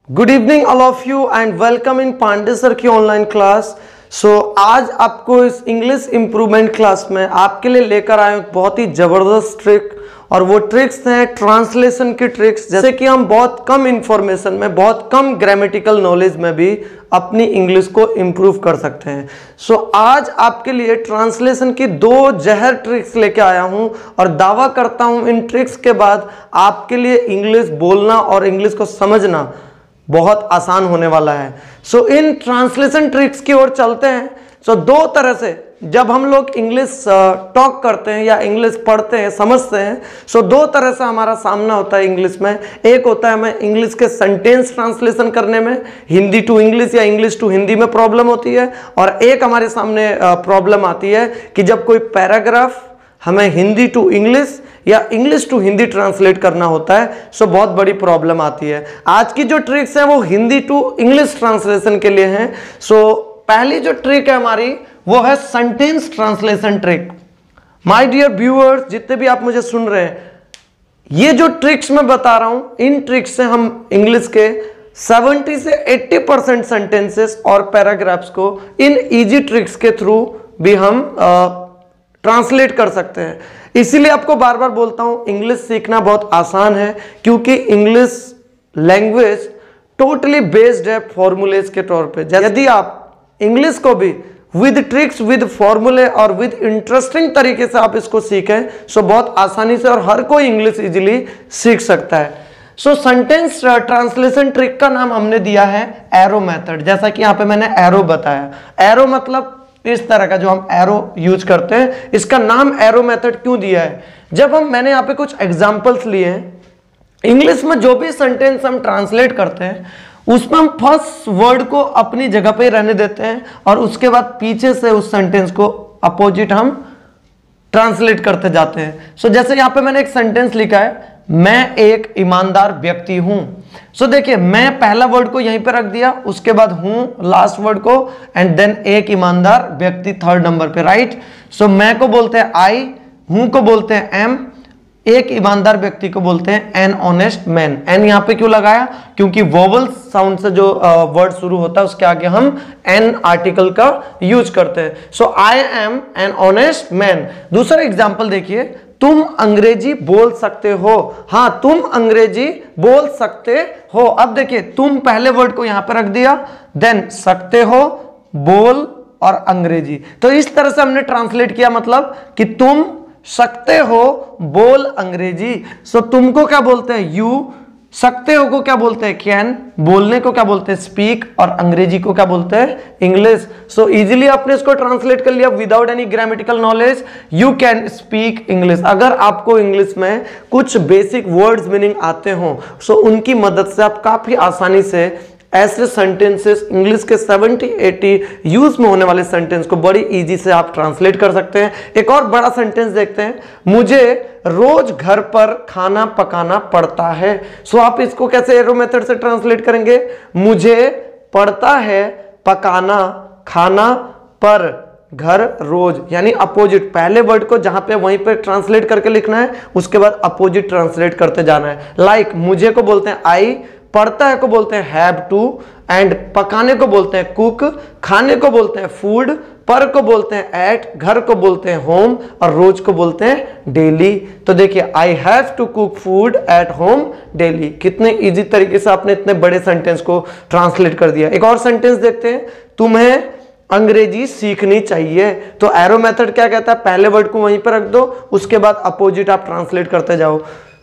Good evening all of you and welcome in Pandey sir की online class. आज आपको इस इंग्लिश इंप्रूवमेंट क्लास में आपके लिए लेकर आए बहुत ही जबरदस्त ट्रिक, और वो ट्रिक्स हैं ट्रांसलेशन की ट्रिक्स। जैसे कि हम बहुत कम इंफॉर्मेशन में, बहुत कम ग्रामेटिकल नॉलेज में भी अपनी इंग्लिश को इम्प्रूव कर सकते हैं। आज आपके लिए ट्रांसलेशन की दो जहर ट्रिक्स लेके आया हूं, और दावा करता हूं इन ट्रिक्स के बाद आपके लिए इंग्लिश बोलना और इंग्लिश को समझना बहुत आसान होने वाला है। इन ट्रांसलेशन ट्रिक्स की ओर चलते हैं। दो तरह से जब हम लोग इंग्लिश टॉक करते हैं या इंग्लिश पढ़ते हैं, समझते हैं, दो तरह से हमारा सामना होता है इंग्लिश में। एक होता है हमें इंग्लिश के सेंटेंस ट्रांसलेशन करने में, हिंदी टू इंग्लिश या इंग्लिश टू हिंदी में प्रॉब्लम होती है, और एक हमारे सामने प्रॉब्लम आती है कि जब कोई पैराग्राफ हमें हिंदी टू इंग्लिश या इंग्लिश टू हिंदी ट्रांसलेट करना होता है, बहुत बड़ी प्रॉब्लम आती है। आज की जो ट्रिक्स हैं वो हिंदी टू इंग्लिश ट्रांसलेशन के लिए हैं। पहली जो ट्रिक है हमारी वो है sentence translation trick. My dear viewers, जितने भी आप मुझे सुन रहे हैं, ये जो ट्रिक्स मैं बता रहा हूं, इन ट्रिक्स से हम इंग्लिश के 70 से 80% सेंटेंसेस और पैराग्राफ्स को इन इजी ट्रिक्स के थ्रू भी हम ट्रांसलेट कर सकते हैं। इसीलिए आपको बार बार बोलता हूं इंग्लिश सीखना बहुत आसान है, क्योंकि इंग्लिश लैंग्वेज टोटली बेस्ड है फॉर्मूलेज के तौर पे। यदि आप इंग्लिश को भी विद ट्रिक्स, विद फॉर्मूले और विद इंटरेस्टिंग तरीके से आप इसको सीखें, बहुत आसानी से और हर कोई इंग्लिश इजीली सीख सकता है। सेंटेंस ट्रांसलेशन ट्रिक का नाम हमने दिया है एरो मेथड। जैसा कि यहां पे मैंने एरो बताया, एरो मतलब इस तरह का जो हम एरो यूज करते हैं, इसका नाम एरो मेथड क्यों दिया है? जब मैंने यहाँ पे कुछ एग्जांपल्स लिए हैं, इंग्लिश में जो भी सेंटेंस हम ट्रांसलेट करते हैं उसमें हम फर्स्ट वर्ड को अपनी जगह पे रहने देते हैं, और उसके बाद पीछे से उस सेंटेंस को अपोजिट हम ट्रांसलेट करते जाते हैं। जैसे यहाँ पे मैंने एक सेंटेंस लिखा है, मैं एक ईमानदार व्यक्ति हूं। देखिए, मैं पहला वर्ड को यहीं पे रख दिया, उसके बाद हूं लास्ट वर्ड को, एंड देन एक ईमानदार व्यक्ति थर्ड नंबर पे, राइट। मैं को बोलते हैं आई, हूं को बोलते हैं एम, एक ईमानदार व्यक्ति को बोलते हैं एन ऑनेस्ट मैन। एन यहां पे क्यों लगाया? क्योंकि वोवल साउंड से जो वर्ड शुरू होता है उसके आगे हम एन आर्टिकल का यूज करते हैं। I am an honest man. दूसरा एग्जांपल देखिए, तुम अंग्रेजी बोल सकते हो। हाँ, तुम अंग्रेजी बोल सकते हो। अब देखिए, तुम पहले वर्ड को यहां पर रख दिया, देन सकते हो, बोल और अंग्रेजी। तो इस तरह से हमने ट्रांसलेट किया, मतलब कि तुम सकते हो बोल अंग्रेजी। तुमको क्या बोलते हैं? यू। सकते हो को क्या बोलते हैं? कैन। बोलने को क्या बोलते हैं? स्पीक। और अंग्रेजी को क्या बोलते हैं? इंग्लिश। इजीली आपने इसको ट्रांसलेट कर लिया without any grammatical knowledge. You can speak English. अगर आपको इंग्लिश में कुछ बेसिक वर्ड्स मीनिंग आते हो, उनकी मदद से आप काफी आसानी से ऐसे सेंटेंसेस, इंग्लिश के 70-80 यूज में होने वाले सेंटेंस को बड़ी इजी से आप ट्रांसलेट कर सकते हैं। एक और बड़ा सेंटेंस देखते हैं, मुझे रोज घर पर खाना पकाना पड़ता है। आप इसको कैसे एरो मेथड से ट्रांसलेट करेंगे? मुझे पड़ता है पकाना खाना पर घर रोज, यानी अपोजिट। पहले वर्ड को जहां पे वहीं पे ट्रांसलेट करके लिखना है, उसके बाद अपोजिट ट्रांसलेट करते जाना है। लाइक मुझे को बोलते हैं आई, पढ़ता है को बोलते हैं हैव टू, एंड पकाने को बोलते हैं कुक, खाने को बोलते हैं फूड, पर को बोलते हैं एट, घर को बोलते हैं होम, और रोज को बोलते हैं डेली। तो देखिए, I have to cook food at home daily. कितने इजी तरीके से आपने इतने बड़े सेंटेंस को ट्रांसलेट कर दिया। एक और सेंटेंस देखते हैं, तुम्हें अंग्रेजी सीखनी चाहिए। तो एरो मेथड क्या कहता है? पहले वर्ड को वहीं पर रख दो, उसके बाद अपोजिट आप ट्रांसलेट करते जाओ।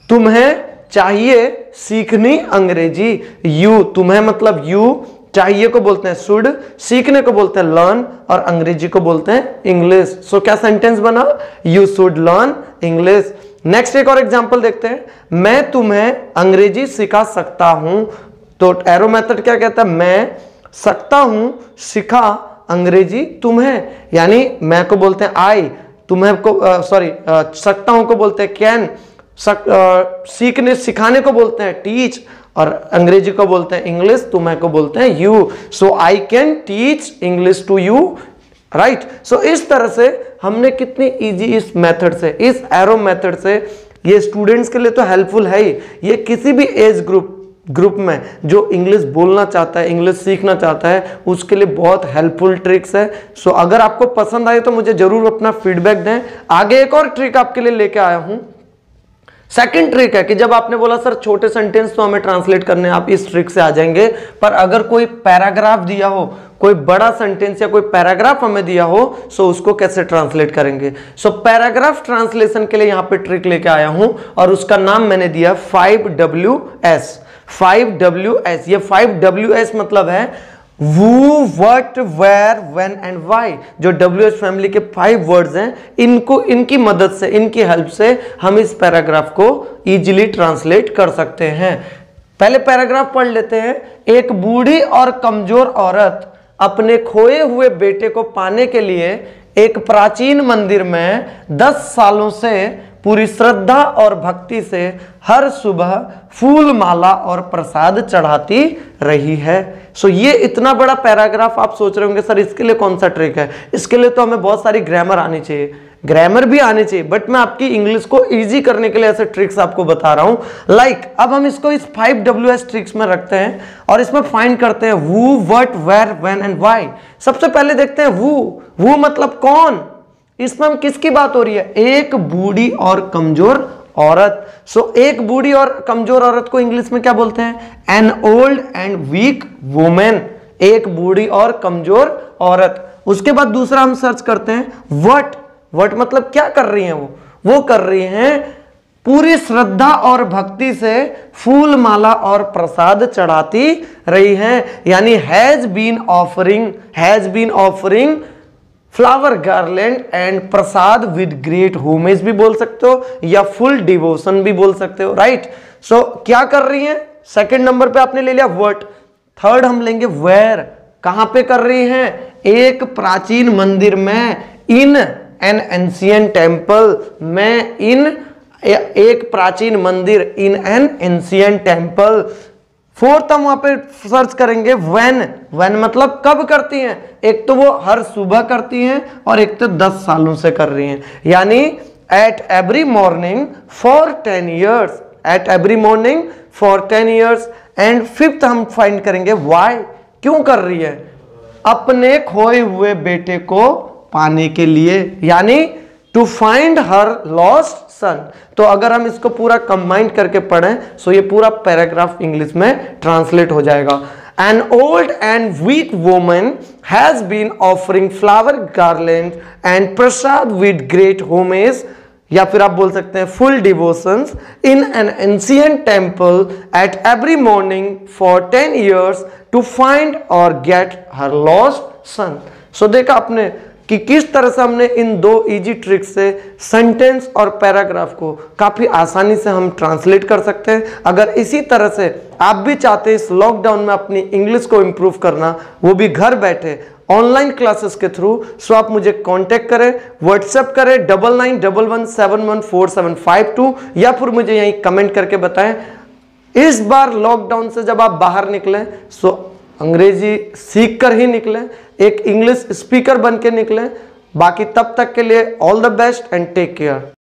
तुम्हें चाहिए सीखनी अंग्रेजी। यू, तुम्हें मतलब यू, चाहिए को बोलते हैं शुड, सीखने को बोलते हैं लर्न, और अंग्रेजी को बोलते हैं इंग्लिश। क्या सेंटेंस बना? You should learn English. Next एक और एग्जांपल देखते हैं, मैं तुम्हें अंग्रेजी सिखा सकता हूं। तो एरो मेथड क्या कहता है? मैं सकता हूं सिखा अंग्रेजी तुम्हें, यानी मैं को बोलते हैं आई, तुम्हें को सकता हूं को बोलते हैं कैन, सीखने सिखाने को बोलते हैं टीच, और अंग्रेजी को बोलते हैं इंग्लिश, तुम्हें को बोलते हैं you. I can teach English to you, right. इस तरह से हमने कितनी इजी इस मेथड से, इस एरो मेथड से, ये स्टूडेंट्स के लिए तो हेल्पफुल है ही, ये किसी भी एज ग्रुप ग्रुप में जो इंग्लिश बोलना चाहता है, इंग्लिश सीखना चाहता है, उसके लिए बहुत हेल्पफुल ट्रिक्स है। सो अगर आपको पसंद आए तो मुझे जरूर अपना फीडबैक दें। आगे एक और ट्रिक आपके लिए लेके आया हूं। सेकंड ट्रिक है कि जब आपने बोला सर छोटे सेंटेंस तो हमें ट्रांसलेट करने, आप इस ट्रिक से आ जाएंगे, पर अगर कोई पैराग्राफ दिया हो, कोई बड़ा सेंटेंस या कोई पैराग्राफ हमें दिया हो, सो उसको कैसे ट्रांसलेट करेंगे। सो पैराग्राफ ट्रांसलेशन के लिए यहां पे ट्रिक लेके आया हूं और उसका नाम मैंने दिया 5WS। 5WS, ये 5WS मतलब है who, what, where, when and why। जो WH फैमिली के 5 वर्ड्स हैं, इनको, इनकी मदद से, इनकी हेल्प से हम इस पैराग्राफ को इजीली ट्रांसलेट कर सकते हैं। पहले पैराग्राफ पढ़ लेते हैं। एक बूढ़ी और कमजोर औरत अपने खोए हुए बेटे को पाने के लिए एक प्राचीन मंदिर में 10 सालों से पूरी श्रद्धा और भक्ति से हर सुबह फूल, माला और प्रसाद चढ़ाती रही है। सो ये इतना बड़ा पैराग्राफ आप सोच रहे होंगे सर इसके लिए कौन सा ट्रिक है। इसके लिए तो हमें बहुत सारी ग्रामर आनी चाहिए, ग्रामर भी आनी चाहिए, बट मैं आपकी इंग्लिश को इजी करने के लिए ऐसे ट्रिक्स आपको बता रहा हूं। लाइक अब हम इसको इस 5WS ट्रिक्स में रखते हैं और इसमें फाइंड करते हैं who, what, where, when and why। सबसे पहले देखते हैं who मतलब कौन। इसमें हम किसकी बात हो रही है, एक बूढ़ी और कमजोर औरत। सो एक बूढ़ी और कमजोर औरत को इंग्लिश में क्या बोलते हैं, an old and weak women. एक बूढ़ी और कमजोर औरत। उसके बाद दूसरा हम सर्च करते हैं वट मतलब क्या कर रही हैं वो कर रही हैं पूरी श्रद्धा और भक्ति से फूल, माला और प्रसाद चढ़ाती रही हैं, यानी has been offering flower garland and prasad with great homage भी बोल सकते हो या फुल डिवोशन भी बोल सकते हो, राइट। सो क्या कर रही हैं, सेकंड नंबर पे आपने ले लिया व्हाट। थर्ड हम लेंगे वेयर, कहां पे कर रही हैं, एक प्राचीन मंदिर में, इन एन एंशिएंट टेम्पल में, इन एक प्राचीन मंदिर, इन एन एंशिएंट टेम्पल। फोर्थ हम वहां पे सर्च करेंगे व्हेन मतलब कब करती हैं। एक तो वो हर सुबह करती हैं और एक तो 10 सालों से कर रही हैं, यानी eight every morning for 10 years, eight every morning for 10 years. And fifth हम फाइंड करेंगे व्हाई, क्यों कर रही है, अपने खोए हुए बेटे को पाने के लिए, यानी टू फाइंड हर लॉस्ट सन। तो अगर हम इसको पूरा कंबाइन करके पढ़ें सो ये पूरा पैराग्राफ इंग्लिश में ट्रांसलेट हो जाएगा। An old and weak woman has been offering flower garland and prasad with great homage, या फिर आप बोल सकते हैं full devotions, in an ancient temple at every morning for 10 years to find और get her lost son. So देखा आपने कि किस तरह से हमने इन दो इजी ट्रिक्स से सेंटेंस और पैराग्राफ को काफी आसानी से हम ट्रांसलेट कर सकते हैं। अगर इसी तरह से आप भी चाहते हैं इस लॉकडाउन में अपनी इंग्लिश को इम्प्रूव करना, वो भी घर बैठे ऑनलाइन क्लासेस के थ्रू, सो आप मुझे कांटेक्ट करें, व्हाट्सएप करें 9911714752 या फिर मुझे यहीं कमेंट करके बताएं। इस बार लॉकडाउन से जब आप बाहर निकलें सो अंग्रेजी सीख कर ही निकलें, एक इंग्लिश स्पीकर बन के निकलें। बाकी तब तक के लिए all the best and take care.